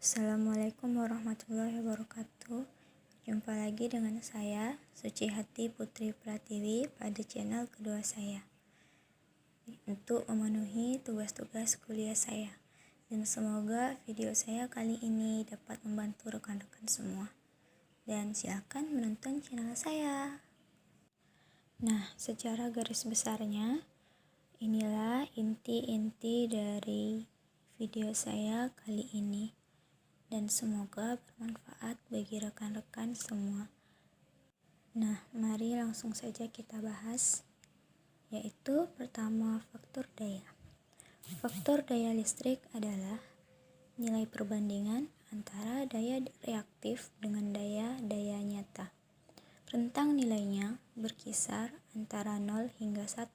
Assalamualaikum warahmatullahi wabarakatuh. Jumpa lagi dengan saya, Suci Hati Putri Pratiwi, pada channel kedua saya untuk memenuhi tugas-tugas kuliah saya. Dan semoga video saya kali ini dapat membantu rekan-rekan semua. Dan silakan menonton channel saya. Nah, secara garis besarnya, inilah inti-inti dari video saya kali ini. Dan semoga bermanfaat bagi rekan-rekan semua. Nah, mari langsung saja kita bahas, yaitu pertama, faktor daya. Faktor daya listrik adalah nilai perbandingan antara daya reaktif dengan daya nyata. Rentang nilainya berkisar antara 0 hingga 1.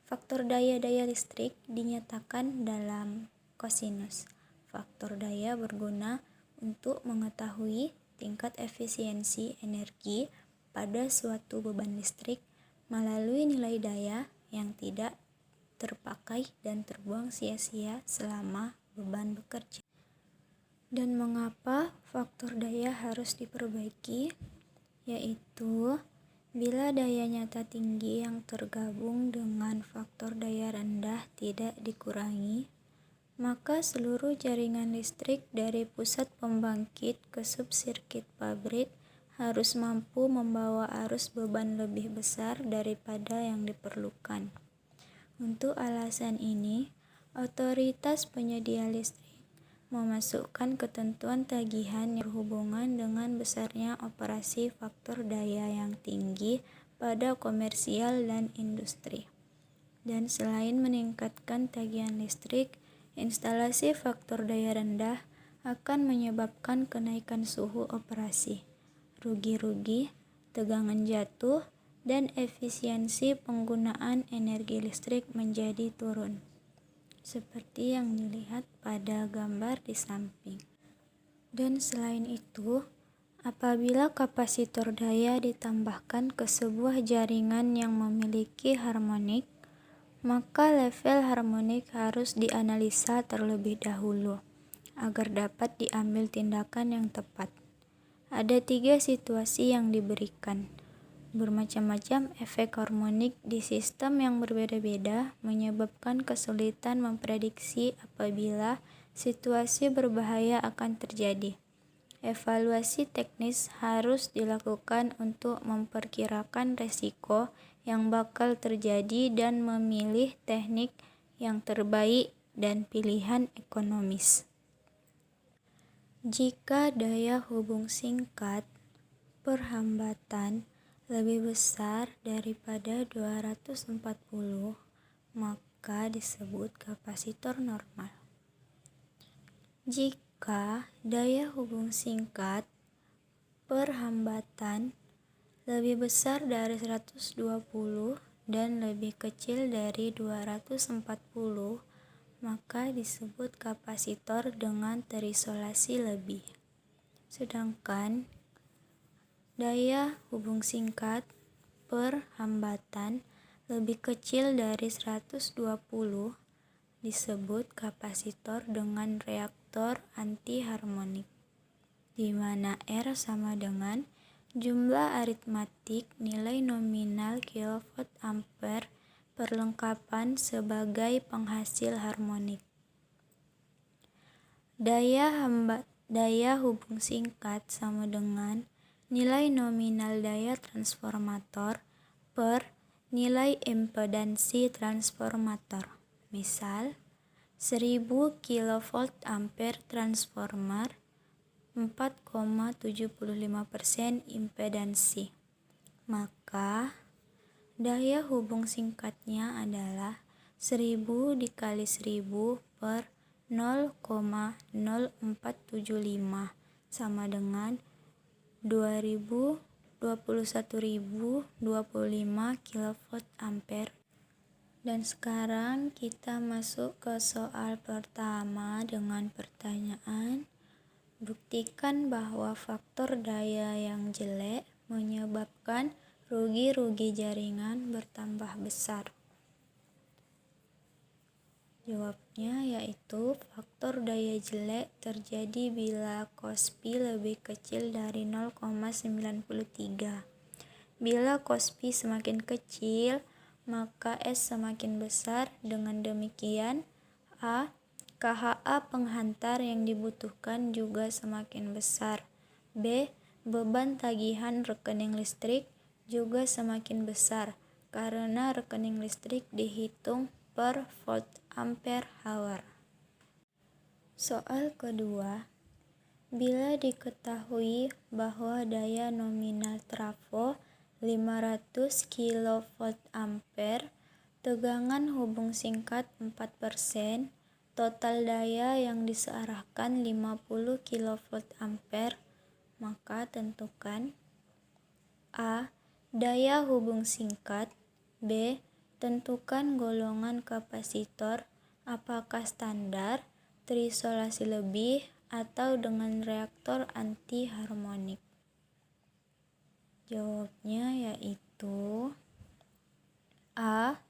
Faktor daya listrik dinyatakan dalam kosinus. Faktor daya berguna untuk mengetahui tingkat efisiensi energi pada suatu beban listrik melalui nilai daya yang tidak terpakai dan terbuang sia-sia selama beban bekerja. Dan mengapa faktor daya harus diperbaiki? Yaitu bila daya nyata tinggi yang tergabung dengan faktor daya rendah tidak dikurangi, maka seluruh jaringan listrik dari pusat pembangkit ke subsirkuit pabrik harus mampu membawa arus beban lebih besar daripada yang diperlukan. Untuk alasan ini, otoritas penyedia listrik memasukkan ketentuan tagihan yang berhubungan dengan besarnya operasi faktor daya yang tinggi pada komersial dan industri. Dan selain meningkatkan tagihan listrik, instalasi faktor daya rendah akan menyebabkan kenaikan suhu operasi, rugi-rugi, tegangan jatuh, dan efisiensi penggunaan energi listrik menjadi turun. Seperti yang dilihat pada gambar di samping. Dan selain itu, apabila kapasitor daya ditambahkan ke sebuah jaringan yang memiliki harmonik, maka level harmonik harus dianalisa terlebih dahulu agar dapat diambil tindakan yang tepat. Ada 3 situasi yang diberikan. Bermacam-macam efek harmonik di sistem yang berbeda-beda menyebabkan kesulitan memprediksi apabila situasi berbahaya akan terjadi. Evaluasi teknis harus dilakukan untuk memperkirakan resiko yang bakal terjadi dan memilih teknik yang terbaik dan pilihan ekonomis. Jika daya hubung singkat perhambatan lebih besar daripada 240, maka disebut kapasitor normal. Jika daya hubung singkat perhambatan lebih besar dari 120 dan lebih kecil dari 240, maka disebut kapasitor dengan terisolasi lebih. Sedangkan daya hubung singkat perhambatan lebih kecil dari 120 disebut kapasitor dengan reaktor antiharmonik, di mana R sama dengan jumlah aritmatik nilai nominal kilowatt ampere perlengkapan sebagai penghasil harmonik. Daya hubung singkat sama dengan nilai nominal daya transformator per nilai impedansi transformator. Misal, 1000 kV ampere transformer 4,75% impedansi. Maka daya hubung singkatnya adalah 1000 dikali 1000 per 0,0475 sama dengan 21.025 kV ampere. Dan sekarang kita masuk ke soal pertama dengan pertanyaan, buktikan bahwa faktor daya yang jelek menyebabkan rugi-rugi jaringan bertambah besar. Jawabnya yaitu faktor daya jelek terjadi bila cos pi lebih kecil dari 0,93. Bila cos pi semakin kecil, maka S semakin besar. Dengan demikian, A. KHA penghantar yang dibutuhkan juga semakin besar. B. Beban tagihan rekening listrik juga semakin besar karena rekening listrik dihitung per volt ampere hour. Soal kedua, bila diketahui bahwa daya nominal trafo 500 kV ampere, tegangan hubung singkat 4%, total daya yang disearahkan 50 kV ampere, maka tentukan A. Daya hubung singkat. B. Tentukan golongan kapasitor, apakah standar, terisolasi lebih, atau dengan reaktor anti harmonik. Jawabnya yaitu A.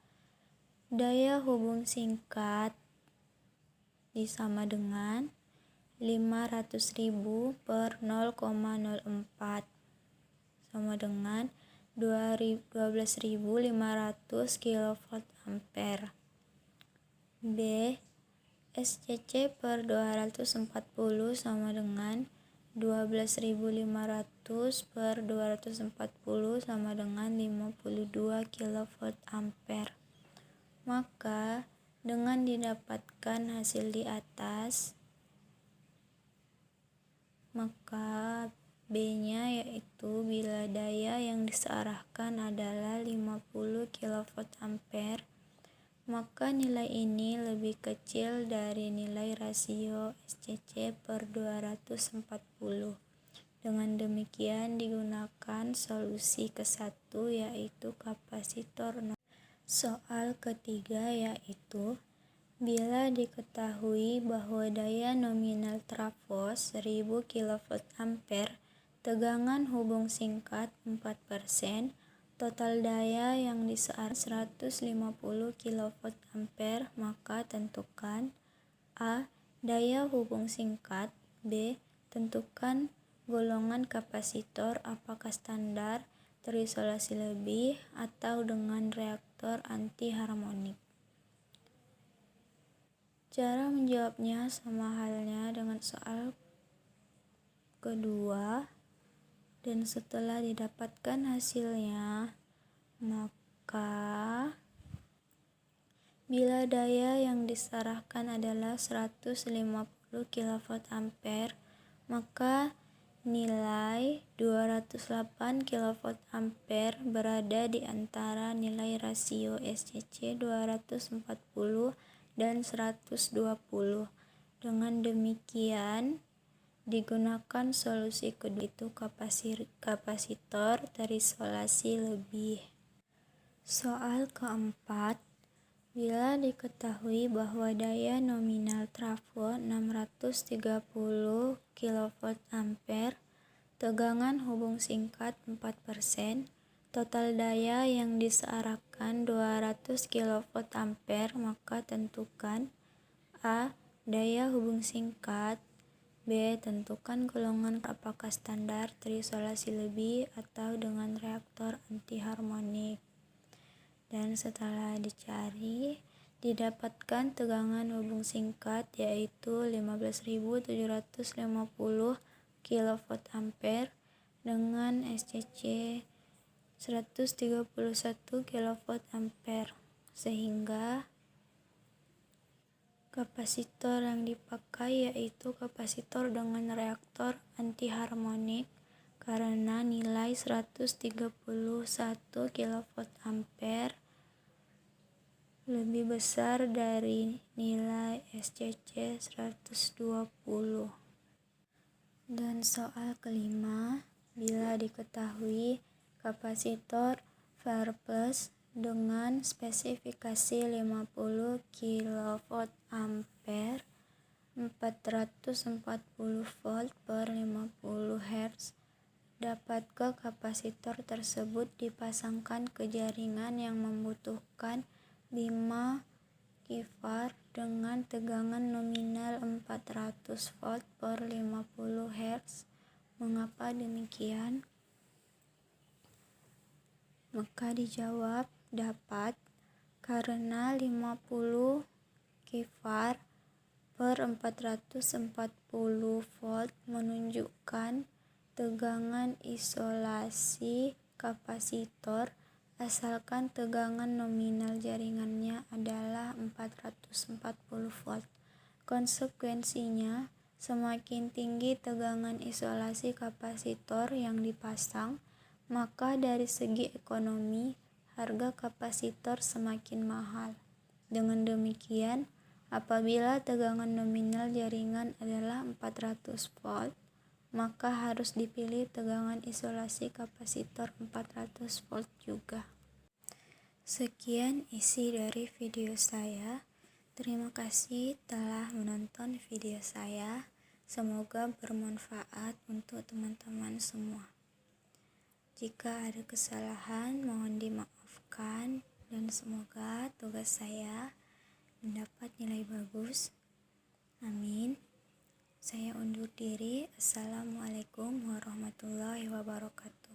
Daya hubung singkat disama dengan 500.000 per 0,04 sama dengan 12.500 kV ampere. B. SCC per 240 sama dengan 12.500 per 240 sama dengan 52 kV ampere. Maka dengan didapatkan hasil di atas, maka B-nya yaitu bila daya yang disearahkan adalah 50 kV ampere, maka nilai ini lebih kecil dari nilai rasio SCC per 240. Dengan demikian digunakan solusi ke-1 yaitu kapasitor. Soal ketiga yaitu bila diketahui bahwa daya nominal trafo 1000 kV ampere, tegangan hubung singkat 4%, total daya yang disearahkan 150 kV ampere, maka tentukan A. Daya hubung singkat. B. Tentukan golongan kapasitor, apakah standar, terisolasi lebih, atau dengan reaktor anti harmonik. Cara menjawabnya sama halnya dengan soal kedua, dan setelah didapatkan hasilnya, maka bila daya yang disearahkan adalah 150 kV ampere, maka nilai 208 kV ampere berada di antara nilai rasio SCC 240 dan 120. Dengan demikian digunakan solusi kedua itu kapasitor terisolasi lebih. Soal keempat, bila diketahui bahwa daya nominal trafo 630 kV ampere, tegangan hubung singkat 4%, total daya yang disearahkan 200 kV ampere, maka tentukan A. Daya hubung singkat. B. Tentukan golongan apakah standar, terisolasi lebih, atau dengan reaktor anti harmonik. Dan setelah dicari, didapatkan tegangan hubung singkat yaitu 15.750 kV ampere dengan SCC 131 kV ampere, sehingga kapasitor yang dipakai yaitu kapasitor dengan reaktor anti harmonik karena nilai 131 kV ampere lebih besar dari nilai SCC 120. Dan soal kelima, bila diketahui kapasitor VAR+ dengan spesifikasi 50 kV ampere 440 volt per 50 Hz, dapatkah kapasitor tersebut dipasangkan ke jaringan yang membutuhkan 5 kivar dengan tegangan nominal 400 volt per 50 Hz. Mengapa demikian? Maka dijawab dapat karena 50 kivar per 440 volt menunjukkan tegangan isolasi kapasitor asalkan tegangan nominal jaringannya adalah 440 volt. Konsekuensinya, semakin tinggi tegangan isolasi kapasitor yang dipasang, maka dari segi ekonomi, harga kapasitor semakin mahal. Dengan demikian, apabila tegangan nominal jaringan adalah 400 volt, maka harus dipilih tegangan isolasi kapasitor 400 volt juga. Sekian isi dari video saya. Terima kasih telah menonton video saya. Semoga bermanfaat untuk teman-teman semua. Jika ada kesalahan, mohon dimaafkan dan semoga tugas saya mendapat nilai bagus. Amin. Saya undur diri. Assalamualaikum warahmatullahi wabarakatuh.